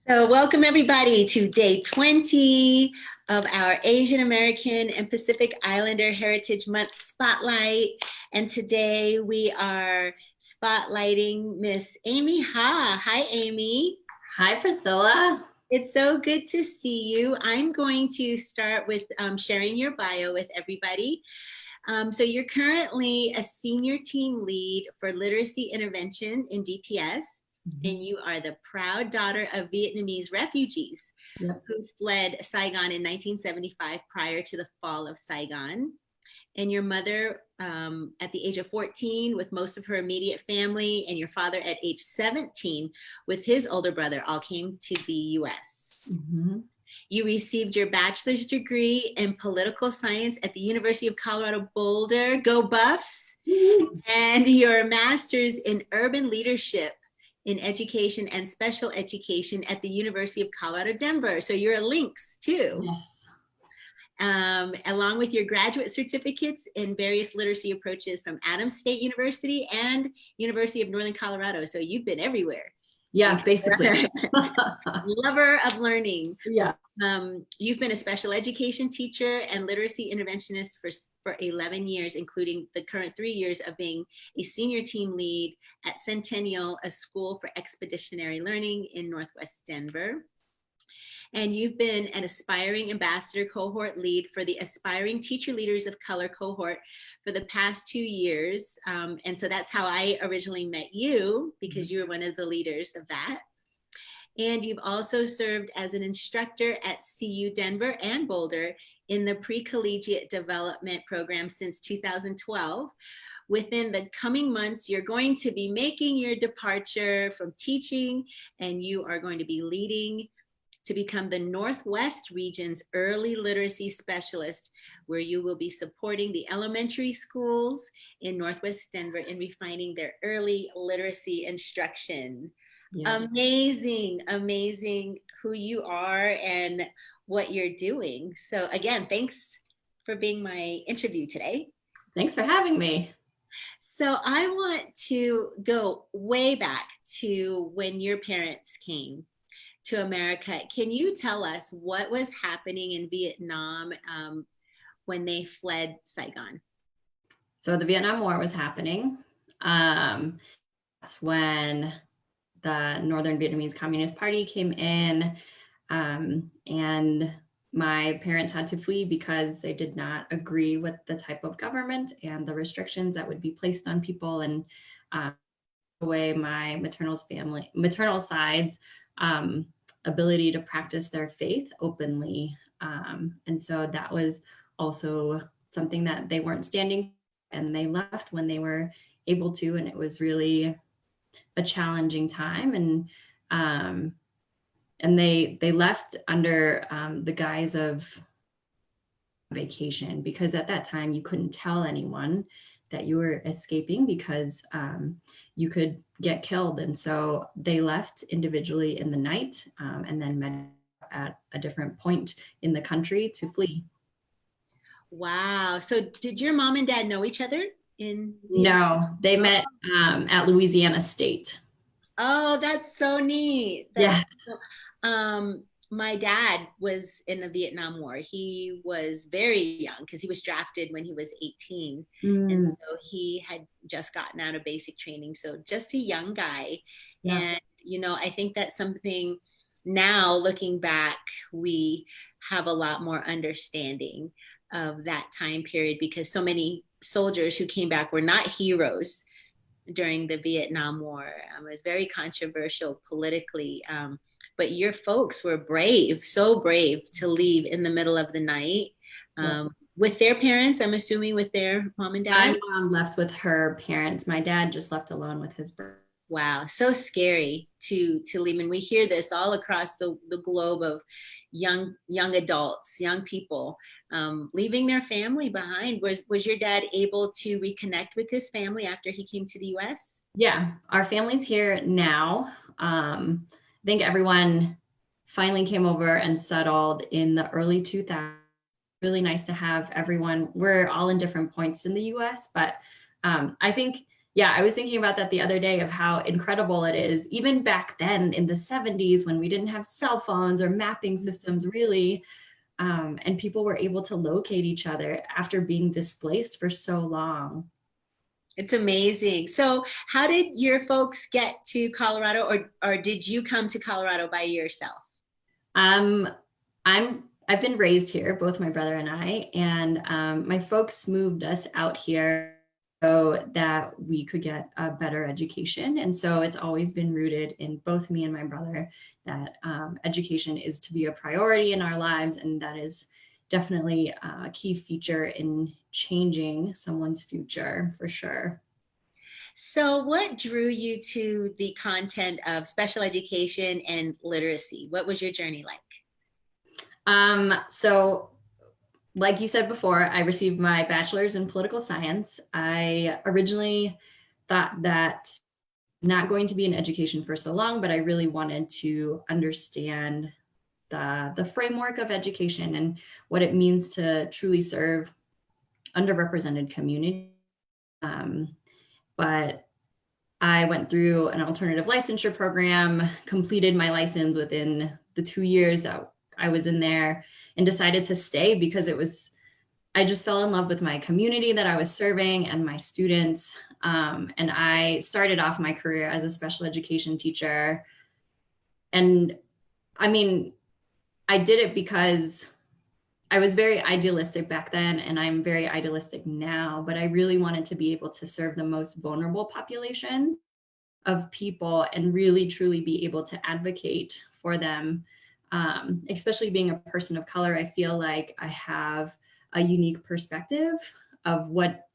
So welcome everybody to day 20 of our Asian American and Pacific Islander Heritage Month Spotlight. And today we are spotlighting Miss Amie Ha. Hi, Amie. Hi, Priscilla. It's so good to see you. I'm going to start with sharing your bio with everybody. So you're currently a senior team lead for literacy intervention in DPS. And you are the proud daughter of Vietnamese refugees who fled Saigon in 1975 prior to the fall of Saigon. And your mother at the age of 14 with most of her immediate family, and your father at age 17 with his older brother all came to the US. You received your bachelor's degree in political science at the University of Colorado Boulder, go Buffs, and your master's in urban leadership in education and special education at the University of Colorado, Denver. So you're a Lynx too. Yes. Along with your graduate certificates in various literacy approaches from Adams State University and University of Northern Colorado. So you've been everywhere. Yeah, basically. Lover of learning. Yeah. You've been a special education teacher and literacy interventionist for 11 years, including the current 3 years of being a senior team lead at Centennial, a school for expeditionary learning in Northwest Denver. And you've been an aspiring ambassador cohort lead for the Aspiring Teacher Leaders of Color cohort for the past 2 years. And so that's how I originally met you, because you were one of the leaders of that. And you've also served as an instructor at CU Denver and Boulder in the pre-collegiate development program since 2012. Within the coming months, you're going to be making your departure from teaching, and you are going to be leading to become the Northwest region's early literacy specialist, where you will be supporting the elementary schools in Northwest Denver in refining their early literacy instruction. Yeah. Amazing who you are and what you're doing. So again, thanks for being my interview today. Thanks for having me. So I want to go way back to when your parents came to America. Can you tell us what was happening in Vietnam when they fled Saigon? So the Vietnam War was happening. That's when the Northern Vietnamese Communist Party came in, and my parents had to flee because they did not agree with the type of government and the restrictions that would be placed on people, and away my maternal side's ability to practice their faith openly. And so that was also something that they weren't standing, and they left when they were able to, and it was really a challenging time. And they left under the guise of vacation, because at that time you couldn't tell anyone that you were escaping, because you could get killed. And so they left individually in the night, and then met at a different point in the country to flee. Wow. So did your mom and dad know each other? No, they met at Louisiana State. Oh, that's so neat. Yeah. My dad was in the Vietnam War. He was very young because he was drafted when he was 18. And so he had just gotten out of basic training. So just a young guy. Yeah. And, I think that's something now looking back, we have a lot more understanding of that time period, because so many soldiers who came back were not heroes during the Vietnam War. It was very controversial politically. But your folks were brave, so brave to leave in the middle of the night with their parents, I'm assuming with their mom and dad? My mom left with her parents. My dad just left alone with his brother. Wow, so scary to leave. And we hear this all across the globe of young adults, young people leaving their family behind. Was your dad able to reconnect with his family after he came to the US? Yeah, our family's here now. I think everyone finally came over and settled in the early 2000s. Really nice to have everyone. We're all in different points in the US, but I think Yeah, I was thinking about that the other day of how incredible it is, even back then in the 70s when we didn't have cell phones or mapping systems really, and people were able to locate each other after being displaced for so long. It's amazing. So how did your folks get to Colorado, or did you come to Colorado by yourself? Um, I've been raised here, both my brother and I, and my folks moved us out here so that we could get a better education. And so it's always been rooted in both me and my brother that education is to be a priority in our lives, and that is definitely a key feature in changing someone's future for sure. So what drew you to the content of special education and literacy? What was your journey like? So like you said before, I received my bachelor's in political science. I originally thought that not going to be in education for so long, but I really wanted to understand the framework of education and what it means to truly serve underrepresented communities. Um, but I went through an alternative licensure program, completed my license within the 2 years that I was in there, and decided to stay because I just fell in love with my community that I was serving and my students. And I started off my career as a special education teacher. And I mean, I did it because I was very idealistic back then, and I'm very idealistic now, but I really wanted to be able to serve the most vulnerable population of people and really truly be able to advocate for them. Especially being a person of color, I feel like I have a unique perspective of what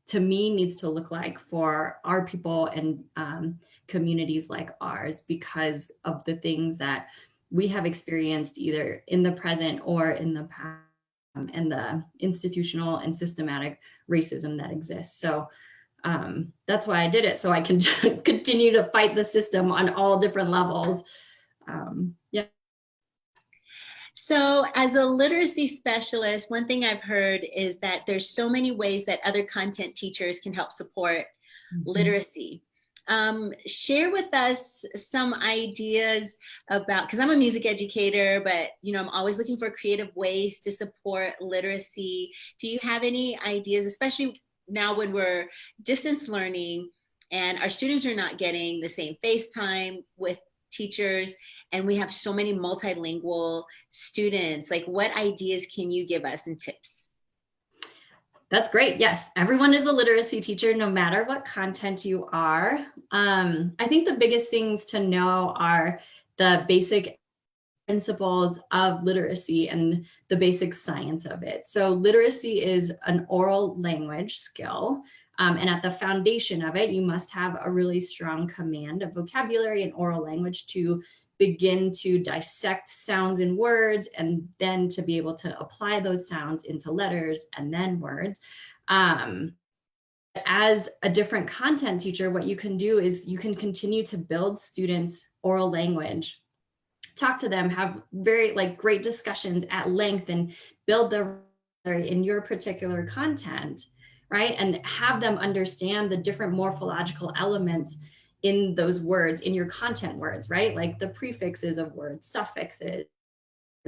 to me needs to look like for our people and communities like ours because of the things that we have experienced either in the present or in the past, and the institutional and systematic racism that exists. So that's why I did it, so I can continue to fight the system on all different levels. Yeah. So as a literacy specialist, one thing I've heard is that there's so many ways that other content teachers can help support literacy. Share with us some ideas about, because I'm a music educator, but I'm always looking for creative ways to support literacy. Do you have any ideas, especially now when we're distance learning and our students are not getting the same FaceTime with teachers, and we have so many multilingual students? Like, what ideas can you give us and tips? That's great. Yes, everyone is a literacy teacher, no matter what content you are. I think the biggest things to know are the basic principles of literacy and the basic science of it. So literacy is an oral language skill. And at the foundation of it, you must have a really strong command of vocabulary and oral language to begin to dissect sounds and words, and then to be able to apply those sounds into letters and then words. As a different content teacher, what you can do is you can continue to build students' oral language, talk to them, have very great discussions at length, and build their in your particular content, right? And have them understand the different morphological elements in those words, in your content words, right? Like the prefixes of words, suffixes.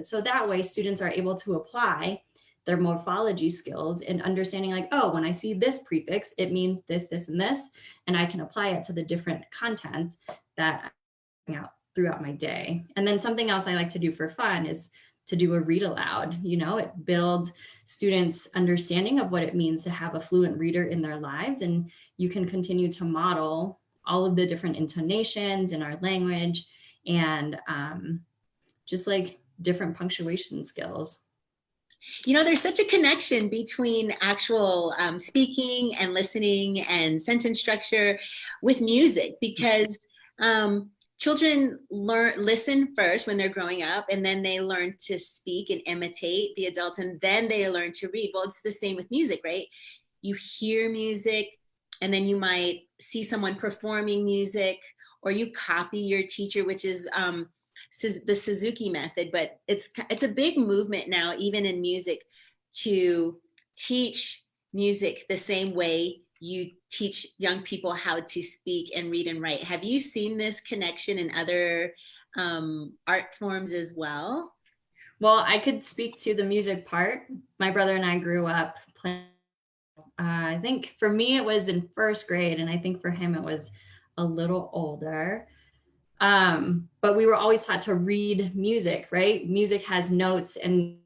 So that way students are able to apply their morphology skills and understanding like, oh, when I see this prefix, it means this, this, and this, and I can apply it to the different contents that I'm out throughout my day. And then something else I like to do for fun is to do a read aloud. It builds students' understanding of what it means to have a fluent reader in their lives. And you can continue to model all of the different intonations in our language, and just different punctuation skills. There's such a connection between actual speaking and listening and sentence structure with music, because children listen first when they're growing up, and then they learn to speak and imitate the adults, and then they learn to read. Well, it's the same with music, right? You hear music, and then you might see someone performing music, or you copy your teacher, which is the Suzuki method. But it's a big movement now, even in music, to teach music the same way you teach young people how to speak and read and write. Have you seen this connection in other art forms as well? Well, I could speak to the music part. My brother and I grew up playing. I think for me it was in first grade, and I think for him it was a little older. But we were always taught to read music, right? Music has notes, and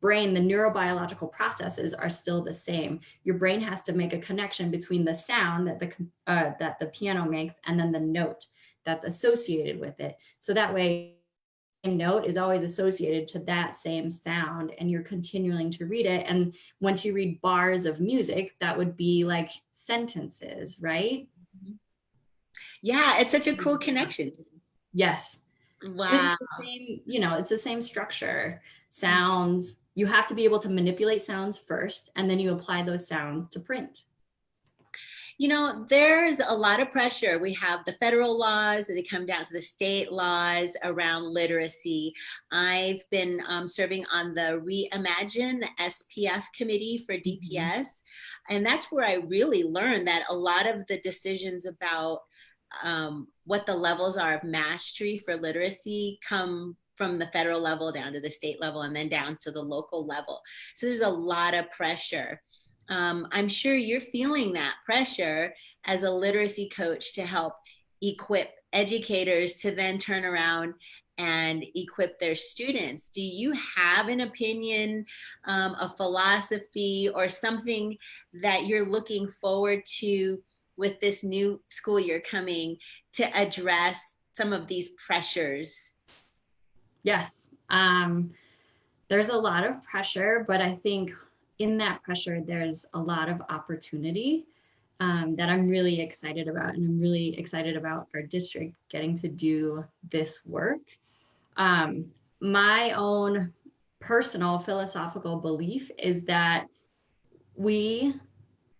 brain, the neurobiological processes are still the same. Your brain has to make a connection between the sound that the piano makes and then the note that's associated with it. So that way, note is always associated to that same sound, and you're continuing to read it. And once you read bars of music, that would be like sentences, right? Yeah, it's such a cool connection. Yes. Because Wow. it's the same, it's the same structure. Sounds, you have to be able to manipulate sounds first, and then you apply those sounds to print. You know, there's a lot of pressure. We have the federal laws, and they come down to the state laws around literacy. I've been serving on the Reimagine, the SPF committee for DPS. And that's where I really learned that a lot of the decisions about what the levels are of mastery for literacy come from the federal level down to the state level and then down to the local level. So there's a lot of pressure. I'm sure you're feeling that pressure as a literacy coach to help equip educators to then turn around and equip their students. Do you have an opinion, a philosophy, or something that you're looking forward to with this new school year coming to address some of these pressures? Yes. There's a lot of pressure, but I think in that pressure, there's a lot of opportunity that I'm really excited about. And I'm really excited about our district getting to do this work. Um, my own personal philosophical belief is that we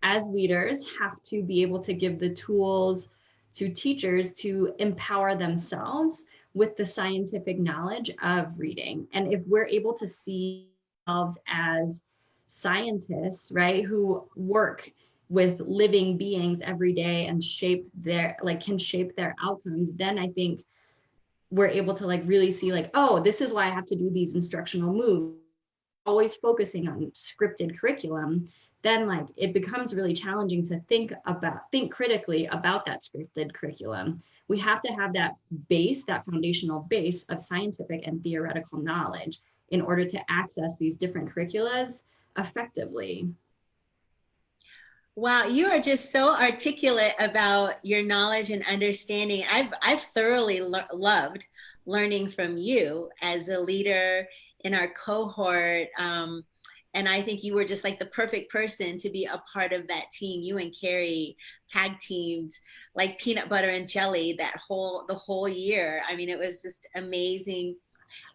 as leaders have to be able to give the tools to teachers to empower themselves with the scientific knowledge of reading. And if we're able to see ourselves as scientists, right, who work with living beings every day and can shape their outcomes, then I think we're able to really see oh, this is why I have to do these instructional moves, always focusing on scripted curriculum. Then it becomes really challenging to think critically about that scripted curriculum. We have to have that foundational base of scientific and theoretical knowledge in order to access these different curriculas effectively. Wow, you are just so articulate about your knowledge and understanding. I've thoroughly loved learning from you as a leader in our cohort. And I think you were just like the perfect person to be a part of that team. You and Carrie tag teamed like peanut butter and jelly the whole year. I mean, it was just amazing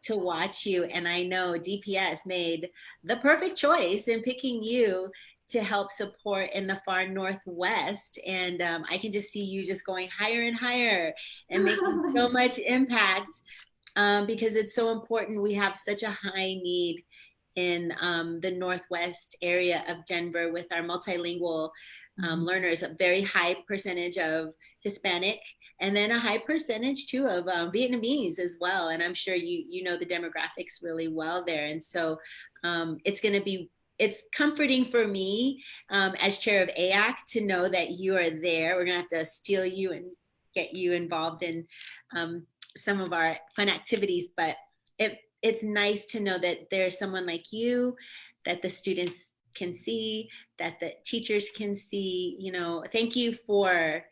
to watch you. And I know DPS made the perfect choice in picking you to help support in the far Northwest. And I can just see you just going higher and higher and making so much impact because it's so important. We have such a high need in the Northwest area of Denver with our multilingual learners, a very high percentage of Hispanic, and then a high percentage too of Vietnamese as well. And I'm sure you know the demographics really well there. And so it's comforting for me as chair of AAC to know that you are there. We're gonna have to steal you and get you involved in some of our fun activities, but it's nice to know that there's someone like you that the students can see, that the teachers can see. Thank you for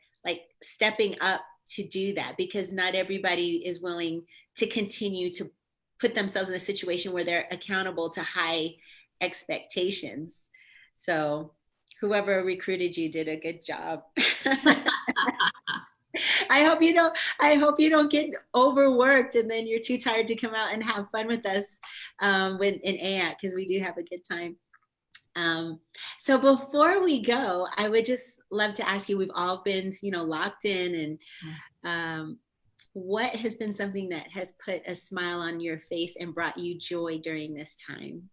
stepping up to do that, because not everybody is willing to continue to put themselves in a situation where they're accountable to high expectations. So whoever recruited you did a good job. I hope you don't get overworked and then you're too tired to come out and have fun with us in AAC, because we do have a good time. So before we go, I would just love to ask you, we've all been, locked in, and what has been something that has put a smile on your face and brought you joy during this time?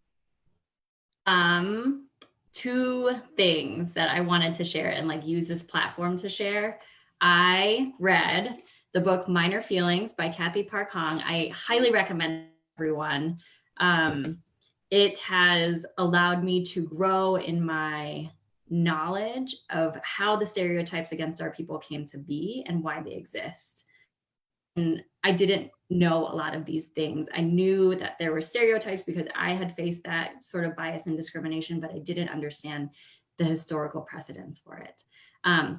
two things that I wanted to share and like use this platform to share. I read the book Minor Feelings by Kathy Park Hong. I highly recommend everyone. It has allowed me to grow in my knowledge of how the stereotypes against our people came to be and why they exist. And I didn't know a lot of these things. I knew that there were stereotypes because I had faced that sort of bias and discrimination, but I didn't understand the historical precedents for it.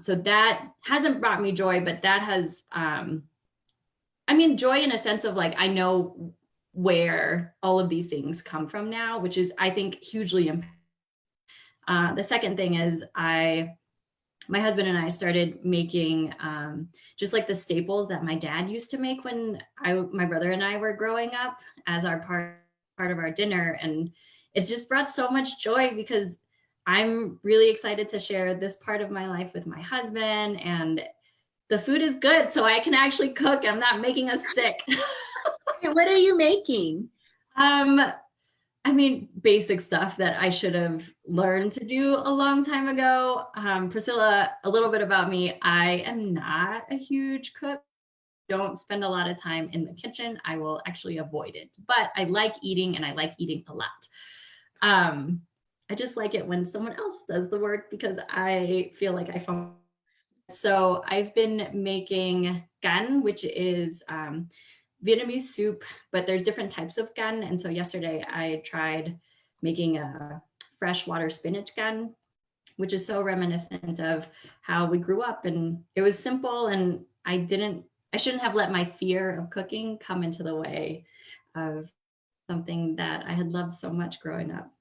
So that hasn't brought me joy, but that has, joy in a sense of like, I know where all of these things come from now, which is, I think, hugely important. The second thing is my husband and I started making just like the staples that my dad used to make when my brother and I were growing up as our part of our dinner. And it's just brought so much joy because I'm really excited to share this part of my life with my husband, and the food is good. So I can actually cook. I'm not making us sick. What are you making? Basic stuff that I should have learned to do a long time ago. Priscilla, a little bit about me. I am not a huge cook. Don't spend a lot of time in the kitchen. I will actually avoid it, but I like eating, and I like eating a lot. I just like it when someone else does the work because I feel like I function. So I've been making gan, which is Vietnamese soup, but there's different types of gan. And so yesterday I tried making a freshwater spinach gan, which is so reminiscent of how we grew up. And it was simple, and I shouldn't have let my fear of cooking come into the way of something that I had loved so much growing up.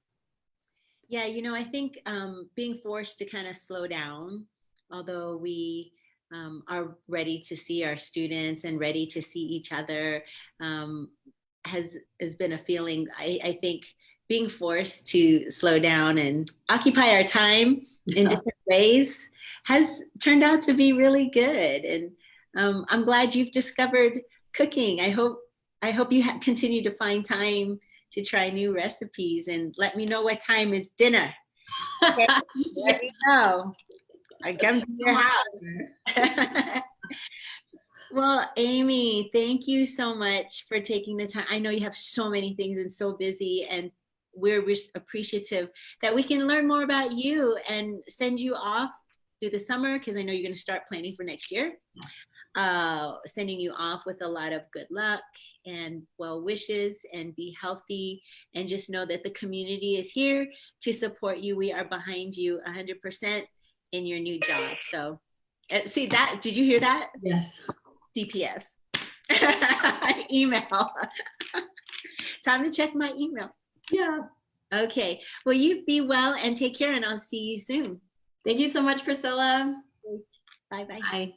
Yeah, I think being forced to kind of slow down, although we are ready to see our students and ready to see each other, has been a feeling. I think being forced to slow down and occupy our time in different ways has turned out to be really good. And I'm glad you've discovered cooking. I hope you continue to find time to try new recipes, and let me know what time is dinner. Okay? Let me know. I come to your house. Well, Amie, thank you so much for taking the time. I know you have so many things and so busy, and we're appreciative that we can learn more about you and send you off through the summer, because I know you're going to start planning for next year. Sending you off with a lot of good luck and well wishes, and be healthy, and just know that the community is here to support you. We are behind you 100% in your new job. So see that, did you hear that? Yes. DPS. Email. Time to check my email. Yeah. Okay. Well, you be well and take care, and I'll see you soon. Thank you so much, Priscilla. Bye-bye. Bye.